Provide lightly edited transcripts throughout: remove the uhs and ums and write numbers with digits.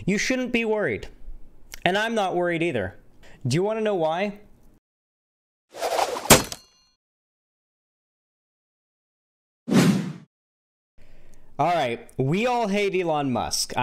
You shouldn't be worried. And I'm not worried either. Do you want to know why? All right, we all hate Elon Musk.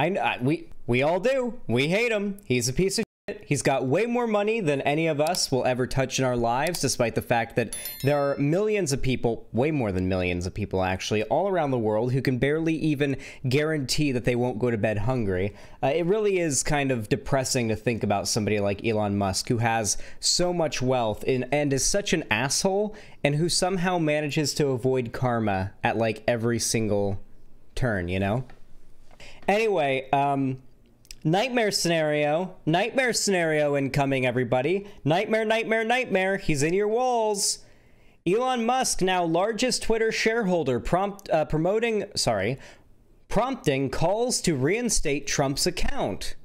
We all do. We hate him. He's a piece of shit. He's got way more money than any of us will ever touch in our lives, despite the fact that there are millions of people, way more than millions of people actually, all around the world who can barely even guarantee that they won't go to bed hungry. It really is kind of depressing to think about somebody like Elon Musk, who has so much wealth and is such an asshole, and who somehow manages to avoid karma at like every single turn, you know? Anyway, nightmare scenario incoming, everybody. Nightmare, he's in your walls. Elon Musk, now largest Twitter shareholder, prompting calls to reinstate Trump's account.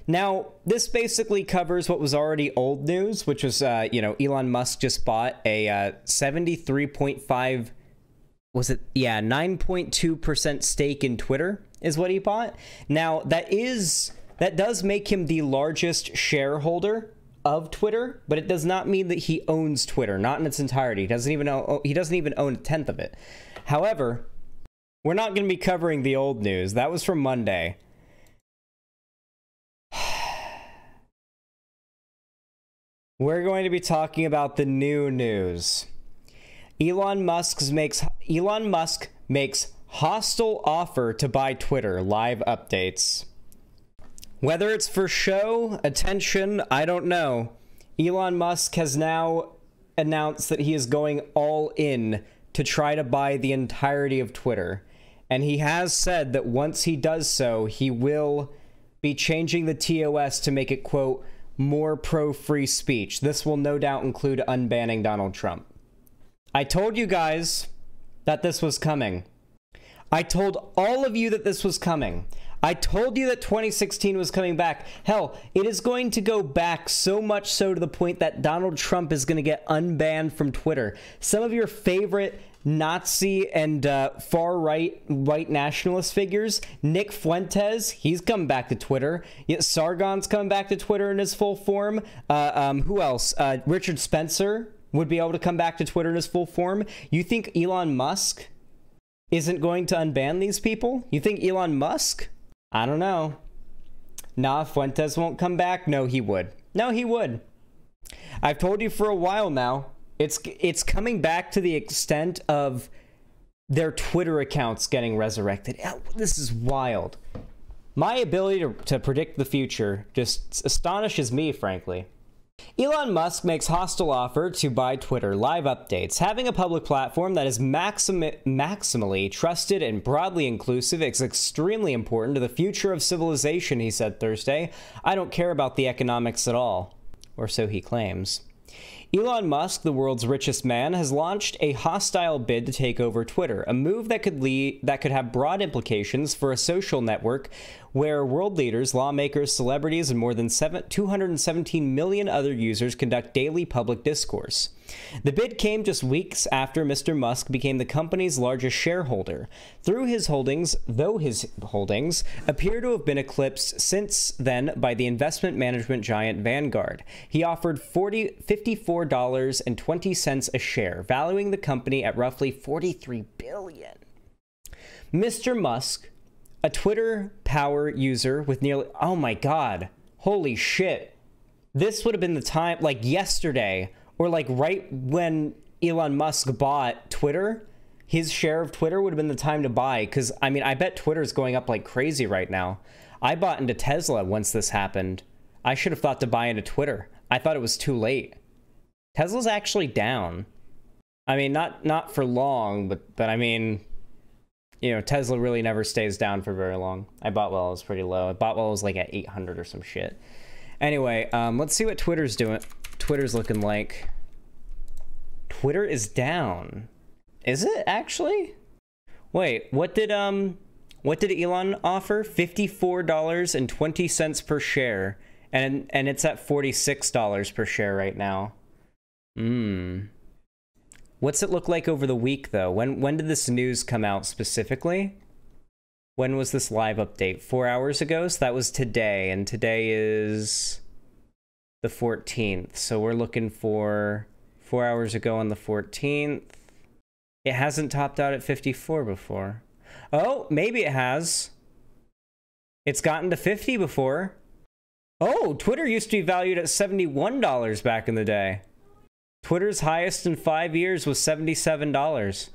Now, this basically covers what was already old news, which was, Elon Musk just bought a 73.5 was it? Yeah, 9.2% stake in Twitter is what he bought. Now, that does make him the largest shareholder of Twitter, but it does not mean that he owns Twitter, not in its entirety. He doesn't even own a tenth of it. However, we're not going to be covering the old news. That was from Monday. We're going to be talking about the new news. Elon Musk makes hostile offer to buy Twitter. Live updates. Whether it's for show, attention, I don't know. Elon Musk has now announced that he is going all in to try to buy the entirety of Twitter. And he has said that once he does so, he will be changing the TOS to make it, quote, more pro-free speech. This will no doubt include unbanning Donald Trump. I told you guys that this was coming. I told all of you that this was coming. I told you that 2016 was coming back. Hell, it is going to go back so much so to the point that Donald Trump is going to get unbanned from Twitter. Some of your favorite Nazi and far-right white nationalist figures, Nick Fuentes, he's coming back to Twitter. Sargon's coming back to Twitter in his full form. Who else? Richard Spencer would be able to come back to Twitter in his full form. You think Elon Musk isn't going to unban these people? You think Elon Musk? I don't know. Nah, Fuentes won't come back? No, he would. No, he would. I've told you for a while now, it's coming back to the extent of their Twitter accounts getting resurrected. This is wild. My ability to predict the future just astonishes me, frankly. Elon Musk makes hostile offer to buy Twitter. Live updates. Having a public platform that is maximally trusted and broadly inclusive is extremely important to the future of civilization, he said Thursday. I don't care about the economics at all. Or so he claims. Elon Musk, the world's richest man, has launched a hostile bid to take over Twitter, a move that could have broad implications for a social network where world leaders, lawmakers, celebrities, and more than 217 million other users conduct daily public discourse. The bid came just weeks after Mr. Musk became the company's largest shareholder. Though his holdings appear to have been eclipsed since then by the investment management giant Vanguard. He offered $54.20 a share, valuing the company at roughly $43 billion. Mr. Musk, a Twitter power user with nearly, oh my god, holy shit. This would have been the time, like yesterday, or like right when Elon Musk bought Twitter, his share of Twitter would have been the time to buy. Because, I mean, I bet Twitter's going up like crazy right now. I bought into Tesla once this happened. I should have thought to buy into Twitter. I thought it was too late. Tesla's actually down. I mean, not for long, but I mean, you know, Tesla really never stays down for very long. I bought while it was pretty low. I bought while it was like at 800 or some shit. Anyway, let's see what Twitter's doing. Twitter's looking like. Twitter is down. Is it actually? Wait, what did Elon offer? $54.20 per share, and it's at $46 per share right now. What's it look like over the week though? When did this news come out specifically? When was this live update? 4 hours ago? So that was today, and today is the 14th. So we're looking for 4 hours ago on the 14th. It hasn't topped out at 54 before. Oh, maybe it has. It's gotten to 50 before. Oh, Twitter used to be valued at $71 back in the day. Twitter's highest in 5 years was $77.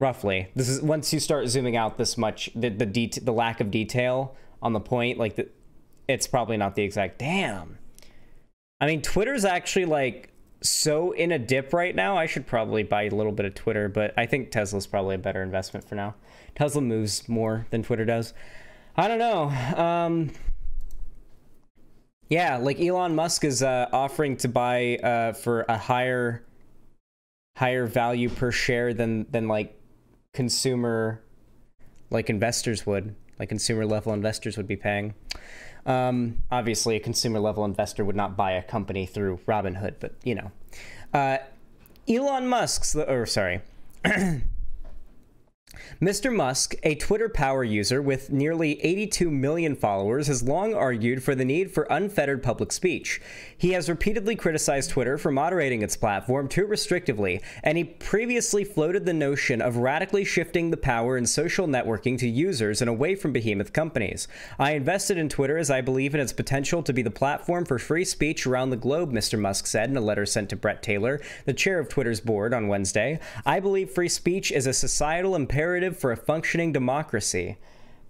Roughly. This is once you start zooming out this much, the lack of detail on the point, like it's probably not the exact. Damn. I mean, Twitter's actually like so in a dip right now. I should probably buy a little bit of Twitter, but I think Tesla's probably a better investment for now. Tesla moves more than Twitter does. I don't know. Yeah, like Elon Musk is offering to buy for a higher value per share than like consumer, like investors would, like consumer level investors would be paying. Obviously a consumer level investor would not buy a company through Robinhood, but you know, Elon Musk's, or sorry, Mr. Musk, a Twitter power user with nearly 82 million followers, has long argued for the need for unfettered public speech. He has repeatedly criticized Twitter for moderating its platform too restrictively, and he previously floated the notion of radically shifting the power in social networking to users and away from behemoth companies. I invested in Twitter as I believe in its potential to be the platform for free speech around the globe, Mr. Musk said in a letter sent to Brett Taylor, the chair of Twitter's board, on Wednesday. I believe free speech is a societal imperative for a functioning democracy.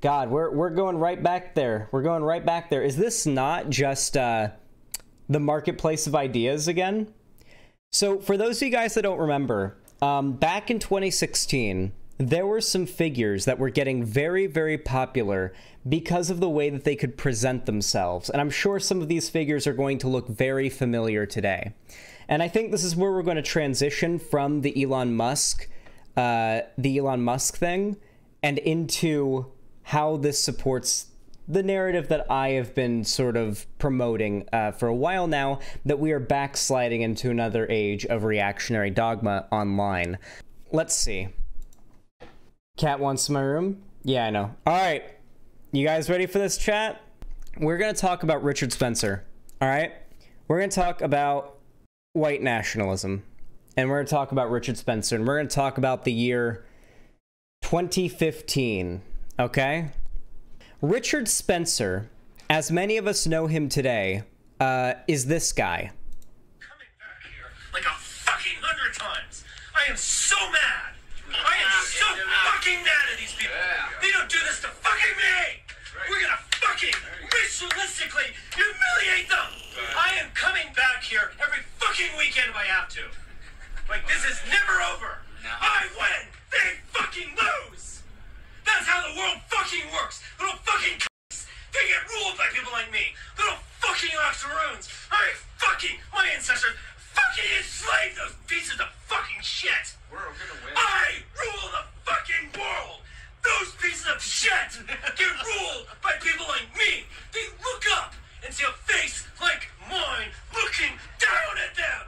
God, we're going right back there. We're going right back there. Is this not just the marketplace of ideas again? So for those of you guys that don't remember, back in 2016, there were some figures that were getting very, very popular because of the way that they could present themselves. And I'm sure some of these figures are going to look very familiar today. And I think this is where we're going to transition from the Elon Musk thing and into how this supports the narrative that I have been sort of promoting for a while now, that we are backsliding into another age of reactionary dogma online. Let's see. Cat wants my room? Yeah, I know. All right. You guys ready for this, chat? We're going to talk about Richard Spencer. All right? We're going to talk about white nationalism. And we're going to talk about Richard Spencer. And we're going to talk about the year 2015. Okay? Richard Spencer, as many of us know him today, is this guy. Coming back here like a fucking 100 times. I am so mad. I am so fucking mad at these people. They don't do this to fucking me. We're gonna fucking ritualistically humiliate them. I am coming back here every fucking weekend if I have to. Like, this is never over. I win. They fucking lose. That's how the world fucking works. Little fucking c***s. They get ruled by people like me. Little fucking octoroons. My ancestors fucking enslaved those pieces of fucking shit. We're gonna win. I rule the fucking world. Those pieces of shit get ruled by people like me. They look up and see a face like mine looking down at them.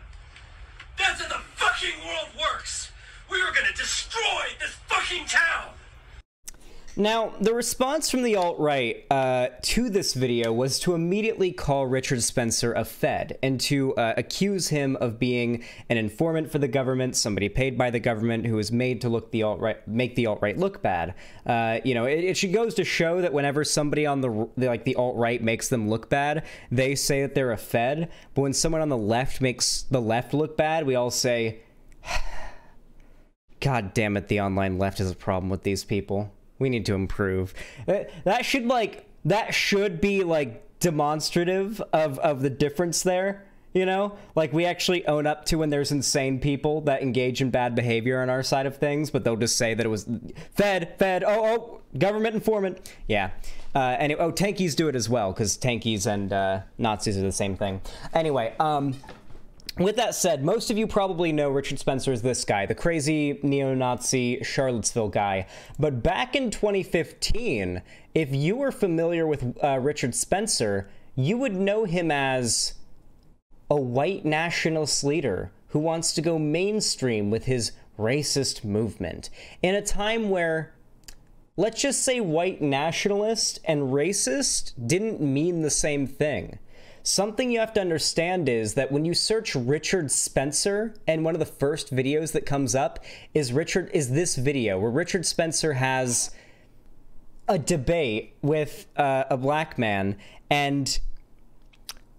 That's how the fucking world works. We are gonna destroy this fucking town. Now, the response from the alt-right to this video was to immediately call Richard Spencer a Fed and to accuse him of being an informant for the government, somebody paid by the government who is made to look the alt-right, make the alt-right look bad. You know, it goes to show that whenever somebody on the alt-right makes them look bad, they say that they're a Fed. But when someone on the left makes the left look bad, we all say, God damn it, the online left has a problem with these people. We need to improve. That should be like demonstrative of the difference there, you know? Like, we actually own up to when there's insane people that engage in bad behavior on our side of things, but they'll just say that it was Fed, oh, government informant. Yeah. And tankies do it as well, because tankies and Nazis are the same thing. Anyway, with that said, most of you probably know Richard Spencer as this guy, the crazy neo-Nazi Charlottesville guy. But back in 2015, if you were familiar with Richard Spencer, you would know him as a white nationalist leader who wants to go mainstream with his racist movement. In a time where, let's just say white nationalist and racist didn't mean the same thing. Something you have to understand is that when you search Richard Spencer, and one of the first videos that comes up is this video where Richard Spencer has a debate with a black man, and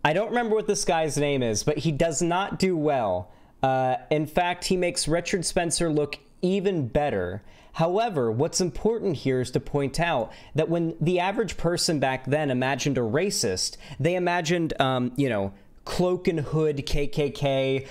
I don't remember what this guy's name is, but he does not do well. In fact, he makes Richard Spencer look even better. However, what's important here is to point out that when the average person back then imagined a racist, they imagined, you know, cloak and hood KKK,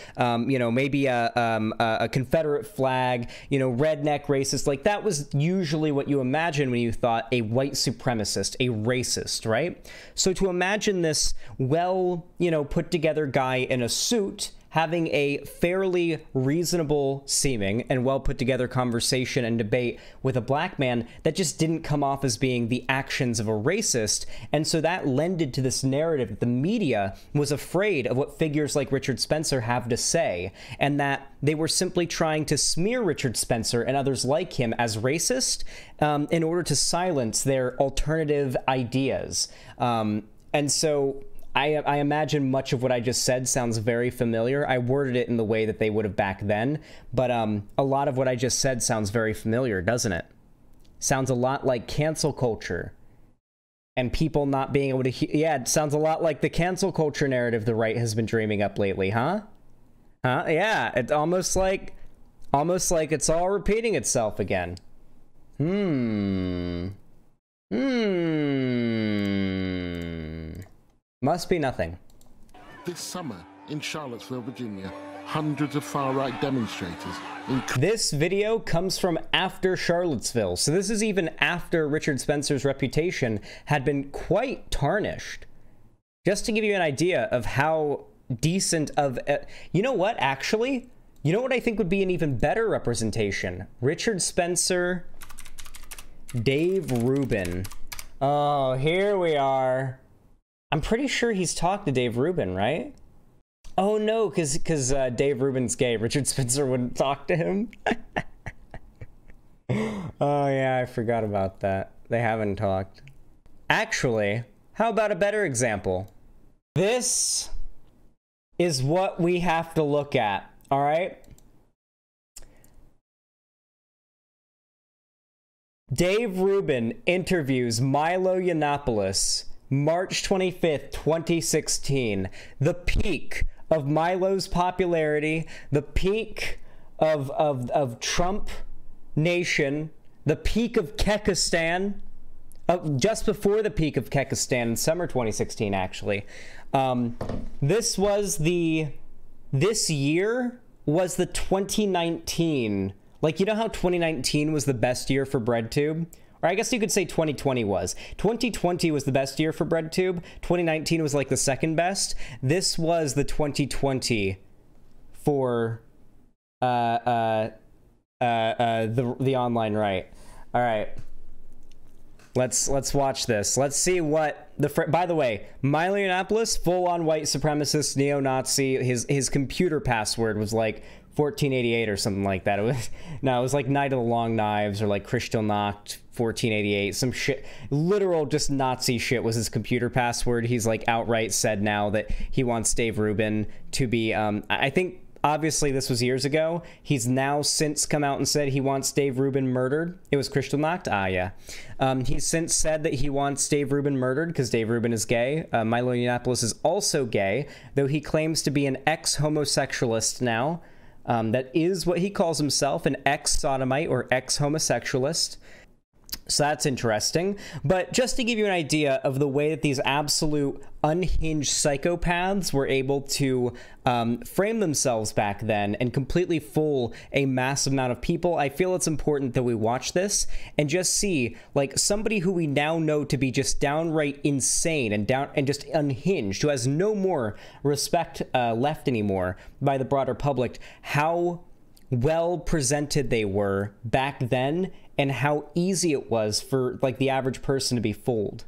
you know, maybe a Confederate flag, you know, redneck racist. Like, that was usually what you imagine when you thought a white supremacist, a racist, right? So to imagine this well, you know, put together guy in a suit having a fairly reasonable seeming and well put together conversation and debate with a black man, that just didn't come off as being the actions of a racist. And so that lended to this narrative that the media was afraid of what figures like Richard Spencer have to say, and that they were simply trying to smear Richard Spencer and others like him as racist in order to silence their alternative ideas. And so I imagine much of what I just said sounds very familiar. I worded it in the way that they would have back then, but a lot of what I just said sounds very familiar, doesn't it? Sounds a lot like cancel culture and people not being able to yeah, it sounds a lot like the cancel culture narrative the right has been dreaming up lately, huh? Huh? Yeah, it's almost like it's all repeating itself again. Must be nothing. This summer in Charlottesville, Virginia, hundreds of far-right demonstrators. This video comes from after Charlottesville, so this is even after Richard Spencer's reputation had been quite tarnished. Just to give you an idea of how decent of you know what, actually? You know what I think would be an even better representation? Richard Spencer, Dave Rubin. Oh, here we are. I'm pretty sure he's talked to Dave Rubin, right? Oh no, because Dave Rubin's gay. Richard Spencer wouldn't talk to him. Oh yeah, I forgot about that. They haven't talked. Actually, how about a better example? This is what we have to look at, all right? Dave Rubin interviews Milo Yiannopoulos, March 25th, 2016. The peak of Milo's popularity, the peak of Trump Nation, the peak of Kekistan, just before the peak of Kekistan in summer 2016, actually. This year was the 2019. Like, you know how 2019 was the best year for BreadTube? Or I guess you could say 2020 was. 2020 was the best year for BreadTube. 2019 was like the second best. This was the 2020 for the online right. All right. Let's watch this. Let's see what by the way, Milo Yiannopoulos, full-on white supremacist, neo-Nazi. His computer password was like 1488 or something like that. It was like Night of the Long Knives or like Kristallnacht 1488, some shit, literal just Nazi shit was his computer password. He's like outright said now that he wants Dave Rubin to be I think obviously this was years ago. He's now since come out and said he wants Dave Rubin murdered. It was Kristallnacht? Ah, yeah. He's since said that he wants Dave Rubin murdered because Dave Rubin is gay. Milo Yiannopoulos is also gay, though he claims to be an ex-homosexualist now. That is what he calls himself, an ex-sodomite or ex-homosexualist. So that's interesting. But just to give you an idea of the way that these absolute unhinged psychopaths were able to frame themselves back then and completely fool a massive amount of people, I feel it's important that we watch this and just see, like, somebody who we now know to be just downright insane and just unhinged, who has no more respect left anymore by the broader public, how well presented they were back then and how easy it was for like the average person to be fooled.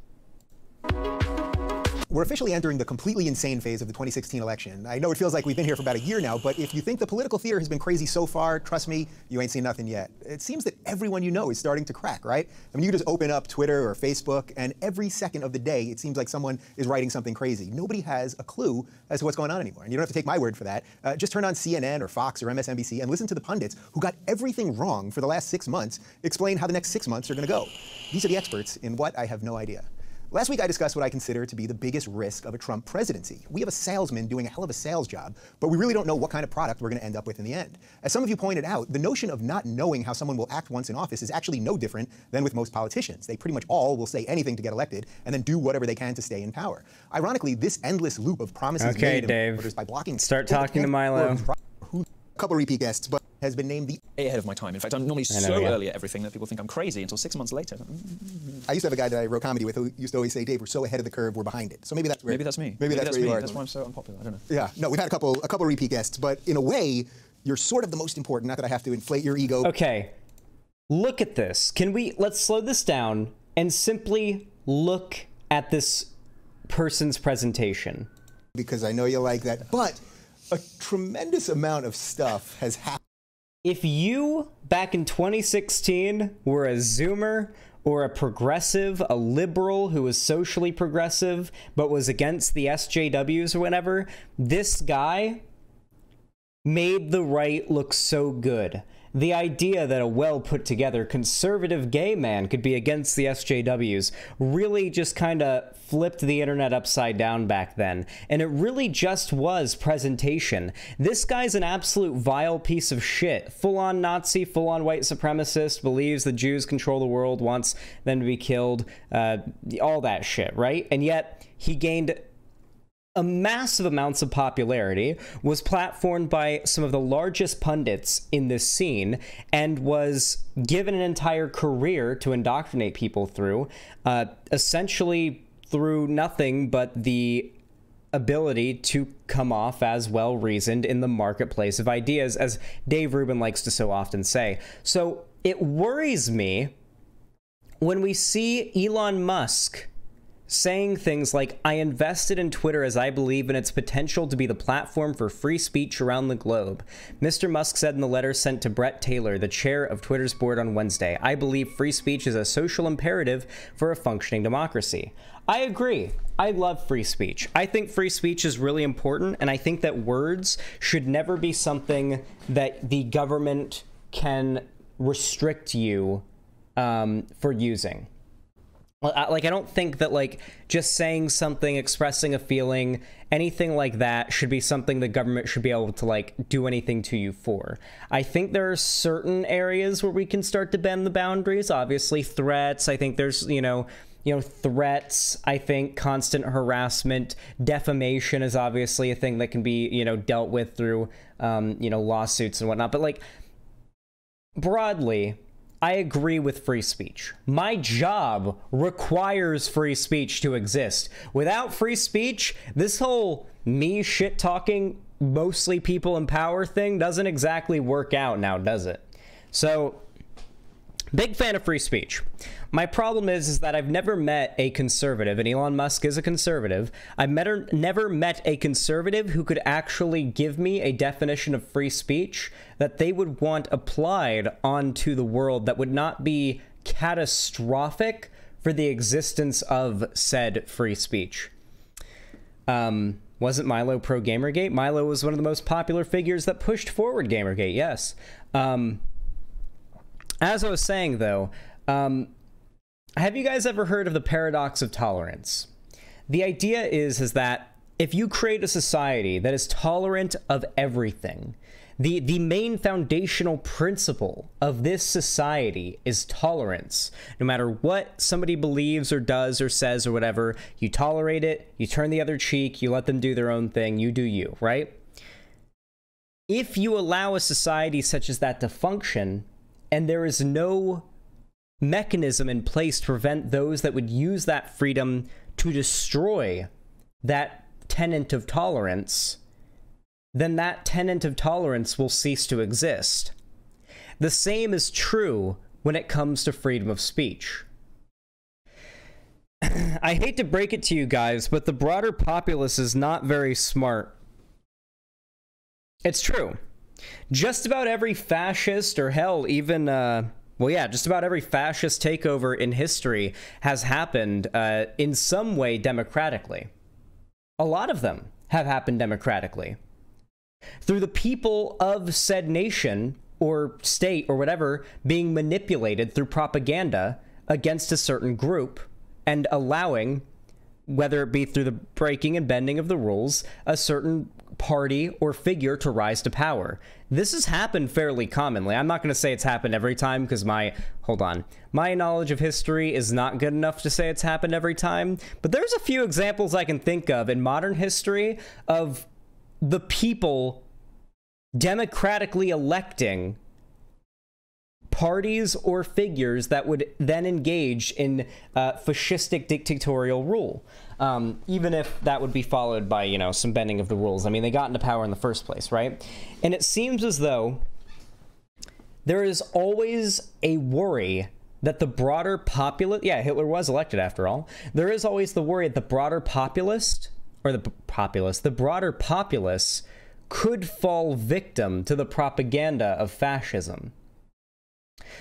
We're officially entering the completely insane phase of the 2016 election. I know it feels like we've been here for about a year now, but if you think the political theater has been crazy so far, trust me, you ain't seen nothing yet. It seems that everyone you know is starting to crack, right? I mean, you just open up Twitter or Facebook, and every second of the day, it seems like someone is writing something crazy. Nobody has a clue as to what's going on anymore. And you don't have to take my word for that. Just turn on CNN or Fox or MSNBC and listen to the pundits who got everything wrong for the last 6 months explain how the next 6 months are going to go. These are the experts in what I have no idea. Last week, I discussed what I consider to be the biggest risk of a Trump presidency. We have a salesman doing a hell of a sales job, but we really don't know what kind of product we're going to end up with in the end. As some of you pointed out, the notion of not knowing how someone will act once in office is actually no different than with most politicians. They pretty much all will say anything to get elected and then do whatever they can to stay in power. Ironically, this endless loop of promises made and orders by blocking... Start talking to Milo. A couple repeat guests, but has been named the... ahead of my time. In fact, I'm normally so early at everything that people think I'm crazy until 6 months later. I used to have a guy that I wrote comedy with who used to always say, Dave, we're so ahead of the curve, we're behind it. So maybe that's where... Maybe that's me. Maybe that's where you are. That's why I'm so unpopular. I don't know. Yeah. No, we've had a couple repeat guests, but in a way, you're sort of the most important. Not that I have to inflate your ego. Okay. Look at this. Let's slow this down and simply look at this person's presentation. Because I know you like that. But a tremendous amount of stuff has happened. If you, back in 2016, were a Zoomer or a progressive, a liberal who was socially progressive but was against the SJWs or whatever, this guy made the right look so good. The idea that a well-put-together conservative gay man could be against the SJWs really just kind of flipped the internet upside down back then. And it really just was presentation. This guy's an absolute vile piece of shit. Full-on Nazi, full-on white supremacist, believes the Jews control the world, wants them to be killed, all that shit, right? And yet, he gained a massive amounts of popularity, was platformed by some of the largest pundits in this scene, and was given an entire career to indoctrinate people through, essentially through nothing but the ability to come off as well-reasoned in the marketplace of ideas, as Dave Rubin likes to so often say. So it worries me when we see Elon Musk saying things like, I invested in Twitter as I believe in its potential to be the platform for free speech around the globe. Mr. Musk said in the letter sent to Brett Taylor, the chair of Twitter's board on Wednesday, I believe free speech is a social imperative for a functioning democracy. I agree. I love free speech. I think free speech is really important, and I think that words should never be something that the government can restrict you for using. I don't think that, like, just saying something, expressing a feeling, anything like that should be something the government should be able to, like, do anything to you for. I think there are certain areas where we can start to bend the boundaries. Obviously, threats. I think there's, you know, threats. I think constant harassment, defamation is obviously a thing that can be, you know, dealt with through, lawsuits and whatnot. But, like, broadly, I agree with free speech. My job requires free speech to exist. Without free speech, this whole me shit-talking, mostly people in power thing doesn't exactly work out now, does it? So, big fan of free speech. My problem is that I've never met a conservative, and Elon Musk is a conservative. I've never met a conservative who could actually give me a definition of free speech that they would want applied onto the world that would not be catastrophic for the existence of said free speech. Wasn't Milo pro Gamergate? Milo was one of the most popular figures that pushed forward Gamergate, yes. As I was saying, though, have you guys ever heard of the paradox of tolerance? The idea is that if you create a society that is tolerant of everything, the main foundational principle of this society is tolerance. No matter what somebody believes or does or says or whatever, you tolerate it, you turn the other cheek, you let them do their own thing, you do you, right? If you allow a society such as that to function, and there is no mechanism in place to prevent those that would use that freedom to destroy that tenet of tolerance, then that tenet of tolerance will cease to exist. The same is true when it comes to freedom of speech. I hate to break it to you guys, but the broader populace is not very smart. It's true. Just about every fascist, or hell, even, well, yeah, just about every fascist takeover in history has happened in some way democratically. A lot of them have happened democratically. Through the people of said nation or state or whatever being manipulated through propaganda against a certain group and allowing, whether it be through the breaking and bending of the rules, a certain party or figure to rise to power. This has happened fairly commonly. I'm not going to say it's happened every time because my knowledge of history is not good enough to say it's happened every time, but there's a few examples I can think of in modern history of the people democratically electing parties or figures that would then engage in fascistic dictatorial rule, even if that would be followed by, you know, some bending of the rules. I mean, they got into power in the first place, right? And it seems as though there is always a worry that the broader populace, yeah, Hitler was elected after all, there is always the worry that the broader populace could fall victim to the propaganda of fascism.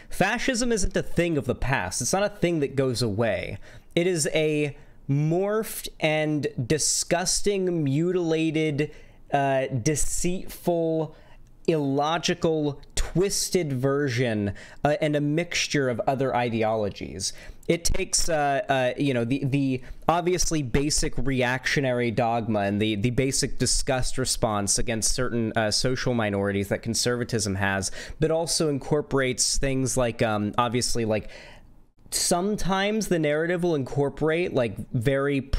Fascism isn't a thing of the past. It's not a thing that goes away. It is a morphed and disgusting, mutilated, deceitful, illogical, twisted version and a mixture of other ideologies. It takes, you know, the obviously basic reactionary dogma and the basic disgust response against certain social minorities that conservatism has, but also incorporates things like, obviously, like, sometimes the narrative will incorporate, like, very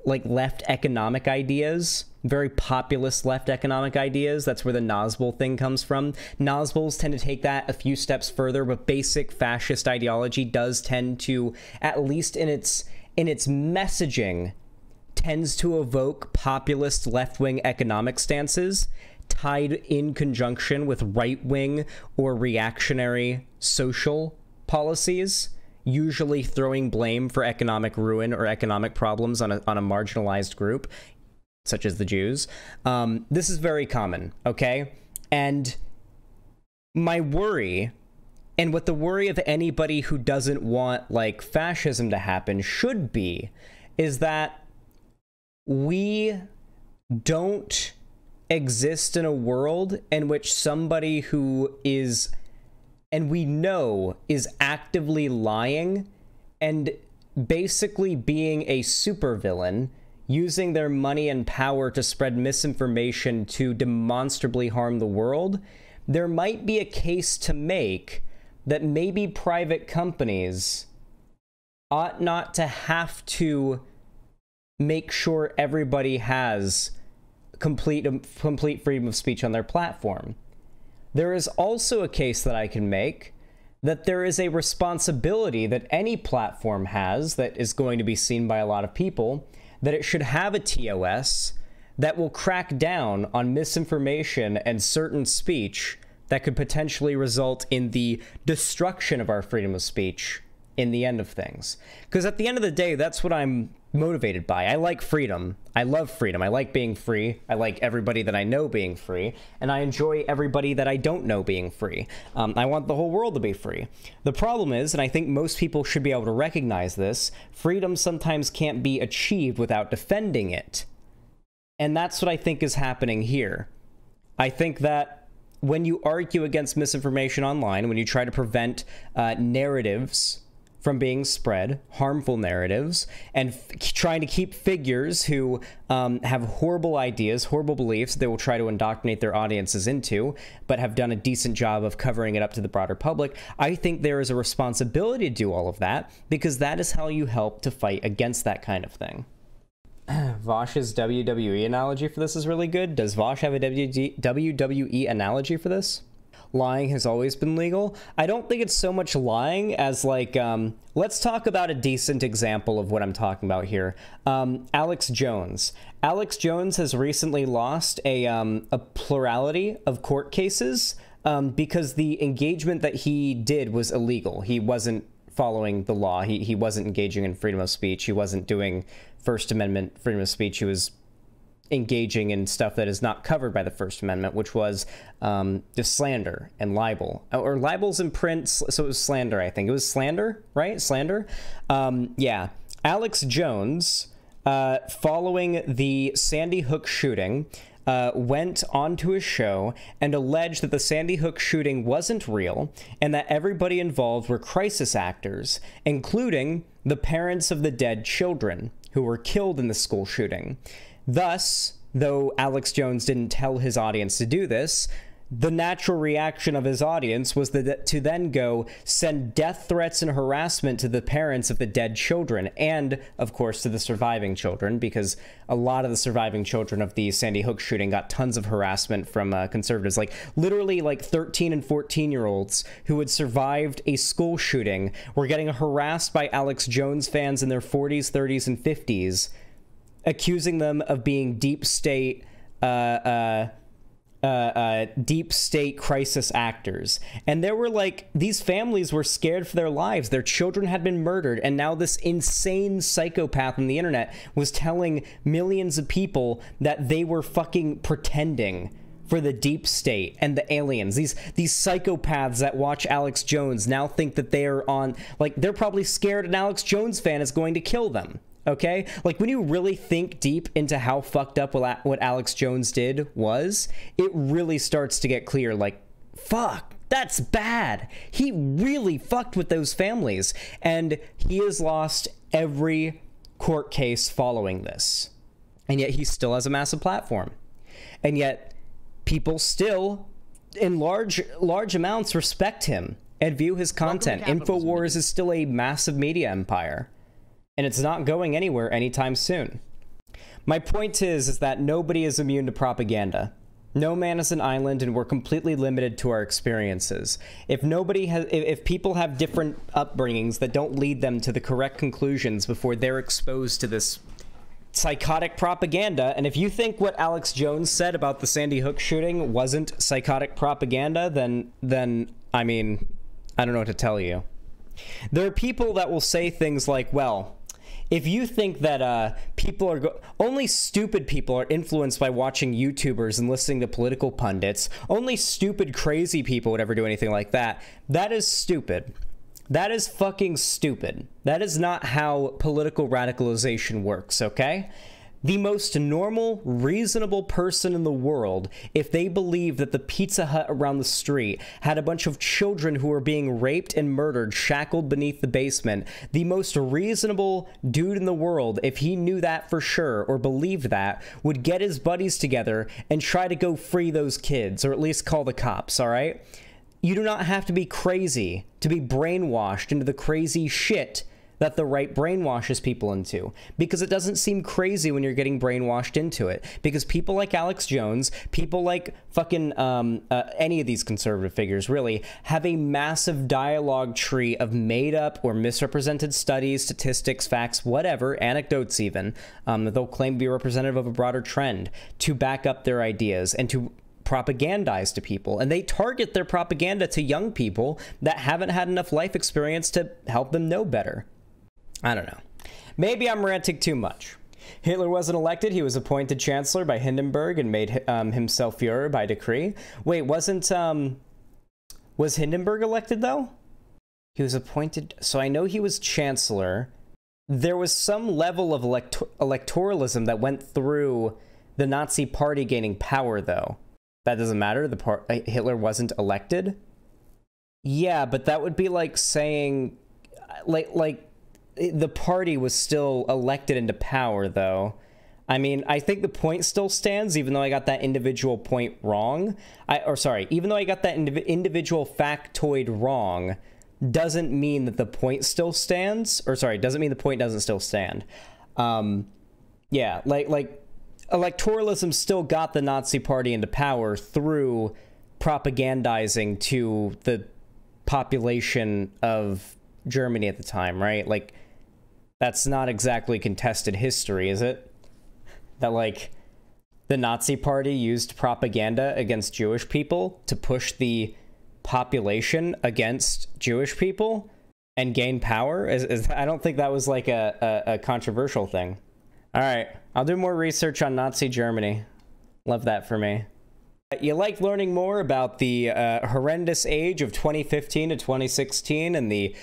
left economic ideas, very populist left economic ideas. That's where the Nazgul thing comes from. Nazguls tend to take that a few steps further, but basic fascist ideology does tend to, at least in its messaging, tends to evoke populist left-wing economic stances tied in conjunction with right-wing or reactionary social policies, usually throwing blame for economic ruin or economic problems on a marginalized group, such as the Jews. This is very common, okay? And my worry, and what the worry of anybody who doesn't want, like, fascism to happen should be, is that we don't exist in a world in which somebody who is, and we know is actively lying and basically being a supervillain, using their money and power to spread misinformation to demonstrably harm the world. There might be a case to make that maybe private companies ought not to have to make sure everybody has complete freedom of speech on their platform. There is also a case that I can make that there is a responsibility that any platform has that is going to be seen by a lot of people, that it should have a TOS that will crack down on misinformation and certain speech that could potentially result in the destruction of our freedom of speech in the end of things. Because at the end of the day, that's what I'm motivated by. I like freedom. I love freedom. I like being free. I like everybody that I know being free. And I enjoy everybody that I don't know being free. I want the whole world to be free. The problem is, and I think most people should be able to recognize this, freedom sometimes can't be achieved without defending it. And that's what I think is happening here. I think that when you argue against misinformation online, when you try to prevent narratives from being spread, harmful narratives, and trying to keep figures who have horrible ideas, horrible beliefs they will try to indoctrinate their audiences into, but have done a decent job of covering it up to the broader public, I think there is a responsibility to do all of that, because that is how you help to fight against that kind of thing. Vosh's WWE analogy for this is really good. Does Vosh have a WWE analogy for this? Lying has always been legal. I don't think it's so much lying as, like, let's talk about a decent example of what I'm talking about here. Alex Jones. Alex Jones has recently lost a plurality of court cases because the engagement that he did was illegal. He wasn't following the law. He wasn't engaging in freedom of speech. He wasn't doing First Amendment freedom of speech. He was engaging in stuff that is not covered by the First Amendment, which was just slander and libel. Or libel's in print, so it was slander, I think. It was slander, right? Slander? Yeah. Alex Jones, following the Sandy Hook shooting, went onto a show and alleged that the Sandy Hook shooting wasn't real and that everybody involved were crisis actors, including the parents of the dead children who were killed in the school shooting. Thus, though Alex Jones didn't tell his audience to do this, the natural reaction of his audience was to then go send death threats and harassment to the parents of the dead children and, of course, to the surviving children, because a lot of the surviving children of the Sandy Hook shooting got tons of harassment from conservatives, like literally like 13 and 14-year-olds who had survived a school shooting were getting harassed by Alex Jones fans in their 40s, 30s, and 50s, accusing them of being deep state crisis actors. And there were like, these families were scared for their lives. Their children had been murdered, and now this insane psychopath on the internet was telling millions of people that they were fucking pretending for the deep state and the aliens. These psychopaths that watch Alex Jones now think that they are on, like, they're probably scared an Alex Jones fan is going to kill them. Okay? Like, when you really think deep into how fucked up what Alex Jones did was, it really starts to get clear, like, fuck, that's bad. He really fucked with those families. And he has lost every court case following this. And yet he still has a massive platform. And yet people still, in large amounts, respect him and view his content. InfoWars is still a massive media empire. And it's not going anywhere anytime soon. My point is that nobody is immune to propaganda. No man is an island, and we're completely limited to our experiences. If people have different upbringings that don't lead them to the correct conclusions before they're exposed to this psychotic propaganda, and if you think what Alex Jones said about the Sandy Hook shooting wasn't psychotic propaganda, then I mean, I don't know what to tell you. There are people that will say things like, well, if you think that only stupid people are influenced by watching YouTubers and listening to political pundits, only stupid, crazy people would ever do anything like that, that is stupid. That is fucking stupid. That is not how political radicalization works, okay? The most normal, reasonable person in the world, if they believe that the Pizza Hut around the street had a bunch of children who were being raped and murdered, shackled beneath the basement, the most reasonable dude in the world, if he knew that for sure or believed that, would get his buddies together and try to go free those kids, or at least call the cops, all right? You do not have to be crazy to be brainwashed into the crazy shit that the right brainwashes people into, because it doesn't seem crazy when you're getting brainwashed into it, because people like Alex Jones, people like fucking any of these conservative figures really, have a massive dialogue tree of made up or misrepresented studies, statistics, facts, whatever, anecdotes even, that they'll claim to be representative of a broader trend to back up their ideas and to propagandize to people. And they target their propaganda to young people that haven't had enough life experience to help them know better. I don't know. Maybe I'm ranting too much. Hitler wasn't elected. He was appointed chancellor by Hindenburg and made himself Führer by decree. Wait, was Hindenburg elected, though? He was appointed... So I know he was chancellor. There was some level of electoralism that went through the Nazi party gaining power, though. That doesn't matter. Hitler wasn't elected? Yeah, but that would be like saying... Like the party was still elected into power, though. I mean, I think the point still stands, even though I got that individual point wrong. Even though I got that individual factoid wrong, doesn't mean that the point still stands. Doesn't mean the point doesn't still stand. Yeah, like electoralism still got the Nazi party into power through propagandizing to the population of Germany at the time, right? Like, that's not exactly contested history, is it? That, like, the Nazi party used propaganda against Jewish people to push the population against Jewish people, and gain power? I don't think that was like a controversial thing. All right, I'll do more research on Nazi Germany. Love that for me. You like learning more about the horrendous age of 2015 to 2016 and the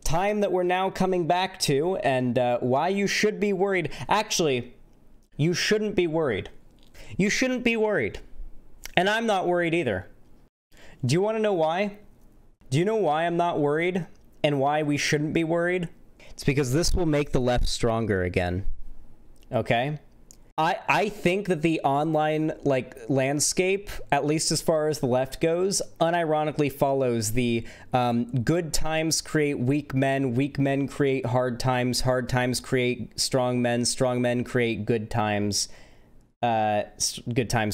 time that we're now coming back to, and why you should be worried. Actually, you shouldn't be worried. You shouldn't be worried. And I'm not worried either. Do you want to know why? Do you know why I'm not worried and why we shouldn't be worried? It's because this will make the left stronger again. Okay? I think that the online landscape, at least as far as the left goes, unironically follows the good times create weak men create hard times create strong men create good times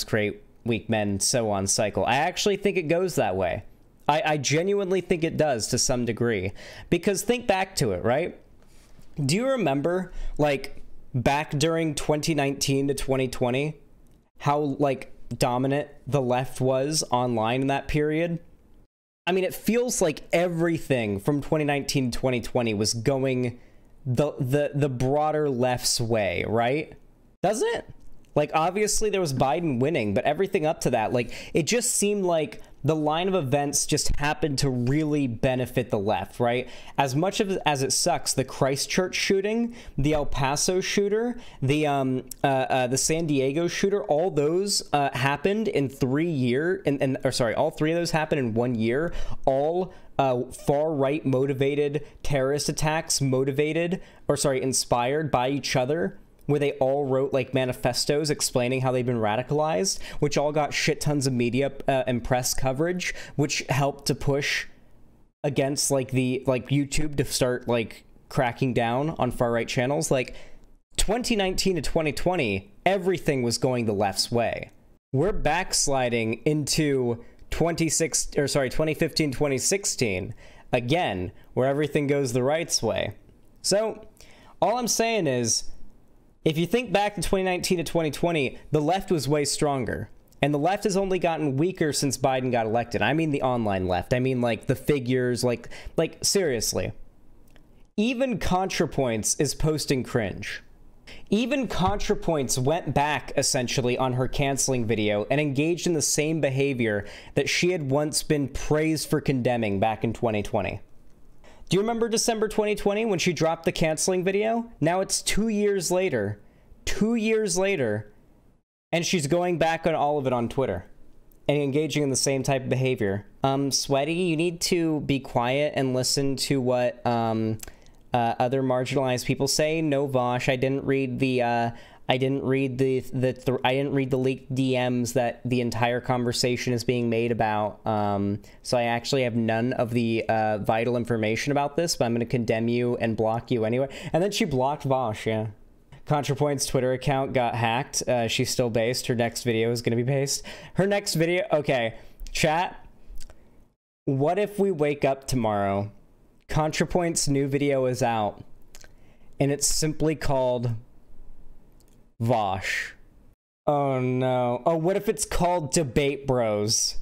create weak men, so on cycle. I actually think it goes that way. I genuinely think it does to some degree, because think back to it, right? Do you remember, like, back during 2019 to 2020, how, like, dominant the left was online in that period? I mean, it feels like everything from 2019 to 2020 was going the broader left's way, right? Doesn't it? Like, obviously there was Biden winning, but everything up to that, like, it just seemed like the line of events just happened to really benefit the left, right? As much as it sucks, the Christchurch shooting, the El Paso shooter, the San Diego shooter, all those happened in 3 years, all three of those happened in 1 year. All far-right motivated terrorist attacks inspired by each other, where they all wrote like manifestos explaining how they've been radicalized, which all got shit tons of media and press coverage, which helped to push against like YouTube to start like cracking down on far right channels. Like 2019 to 2020, everything was going the left's way. We're backsliding into 2015, 2016 again, where everything goes the right's way. So all I'm saying is, if you think back to 2019 to 2020, the left was way stronger. And the left has only gotten weaker since Biden got elected. I mean the online left. I mean like the figures, like seriously. Even ContraPoints is posting cringe. Even ContraPoints went back essentially on her canceling video and engaged in the same behavior that she had once been praised for condemning back in 2020. Do you remember December 2020 when she dropped the canceling video? Now it's 2 years later. 2 years later. And she's going back on all of it on Twitter. And engaging in the same type of behavior. Sweaty, you need to be quiet and listen to what other marginalized people say. No, Vosh, I didn't read the leaked DMs that the entire conversation is being made about. So I actually have none of the vital information about this, but I'm going to condemn you and block you anyway. And then she blocked Vosh, yeah. ContraPoint's Twitter account got hacked. She's still based. Her next video is going to be based. Her next video... Okay, chat. What if we wake up tomorrow, ContraPoint's new video is out, and it's simply called... Vosh. Oh no. Oh, what if it's called Debate Bros?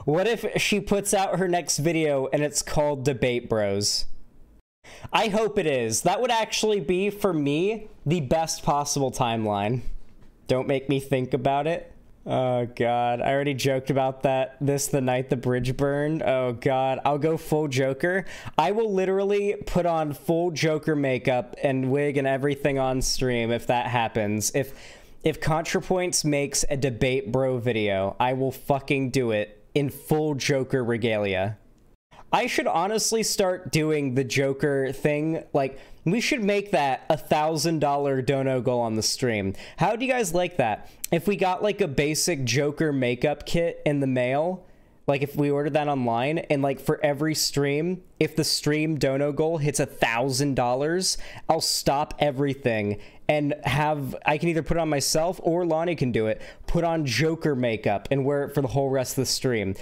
What if she puts out her next video and it's called Debate Bros? I hope it is. That would actually be, for me, the best possible timeline. Don't make me think about it. Oh god, I already joked about this the night the bridge burned. Oh god, I'll go full Joker. I will literally put on full Joker makeup and wig and everything on stream if that happens. If ContraPoints makes a Debate Bro video, I will fucking do it in full Joker regalia. I should honestly start doing the Joker thing. Like, we should make that $1,000 dono goal on the stream. How do you guys like that? If we got like a basic Joker makeup kit in the mail, like if we ordered that online, and like for every stream, if the stream dono goal hits $1,000, I'll stop everything and I can either put it on myself or Lonnie can do it, put on Joker makeup and wear it for the whole rest of the stream.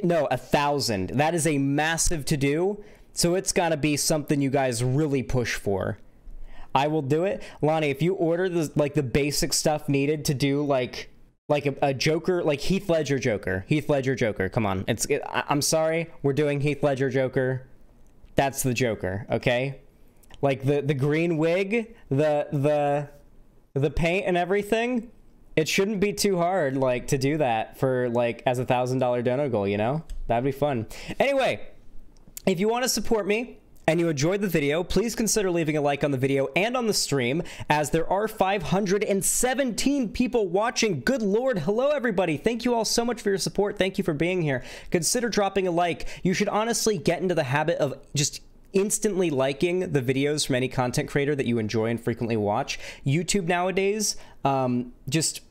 No, 1,000. That is a massive to do. So it's gotta be something you guys really push for. I will do it. Lonnie, if you order the basic stuff needed to do like a Joker, like Heath Ledger Joker. Heath Ledger Joker, come on. I'm sorry, we're doing Heath Ledger Joker. That's the Joker, okay? Like the green wig, the paint and everything. It shouldn't be too hard, like, to do that for, like, as a $1,000 dono goal, you know? That'd be fun. Anyway, if you want to support me and you enjoyed the video, please consider leaving a like on the video and on the stream, as there are 517 people watching. Good Lord. Hello, everybody. Thank you all so much for your support. Thank you for being here. Consider dropping a like. You should honestly get into the habit of just instantly liking the videos from any content creator that you enjoy and frequently watch. YouTube nowadays just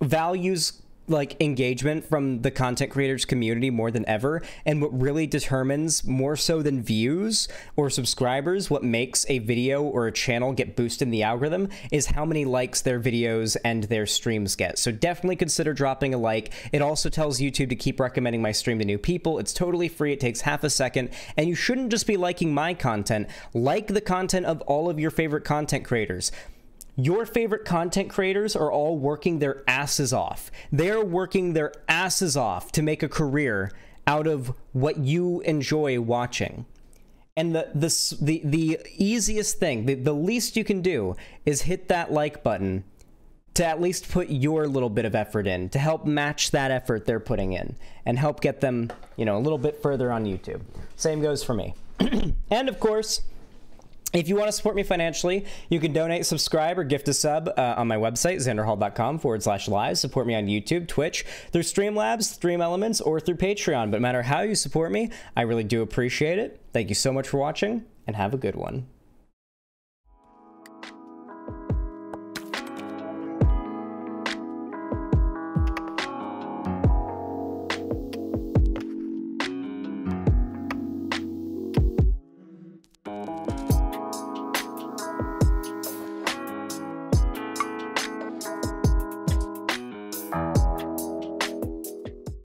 values like engagement from the content creators community more than ever, and what really determines, more so than views or subscribers, what makes a video or a channel get boosted in the algorithm is how many likes their videos and their streams get. So definitely consider dropping a like. It also tells YouTube to keep recommending my stream to new people. It's totally free. It takes half a second, and you shouldn't just be liking my content. Like the content of all of your favorite content creators. Your favorite content creators are all working their asses off. They're working their asses off to make a career out of what you enjoy watching. And the easiest thing, the least you can do is hit that like button to at least put your little bit of effort in to help match that effort they're putting in and help get them, you know, a little bit further on YouTube. Same goes for me. And of course, if you want to support me financially, you can donate, subscribe, or gift a sub on my website, xanderhall.com/live. Support me on YouTube, Twitch, through Streamlabs, Stream Elements, or through Patreon. But no matter how you support me, I really do appreciate it. Thank you so much for watching, and have a good one.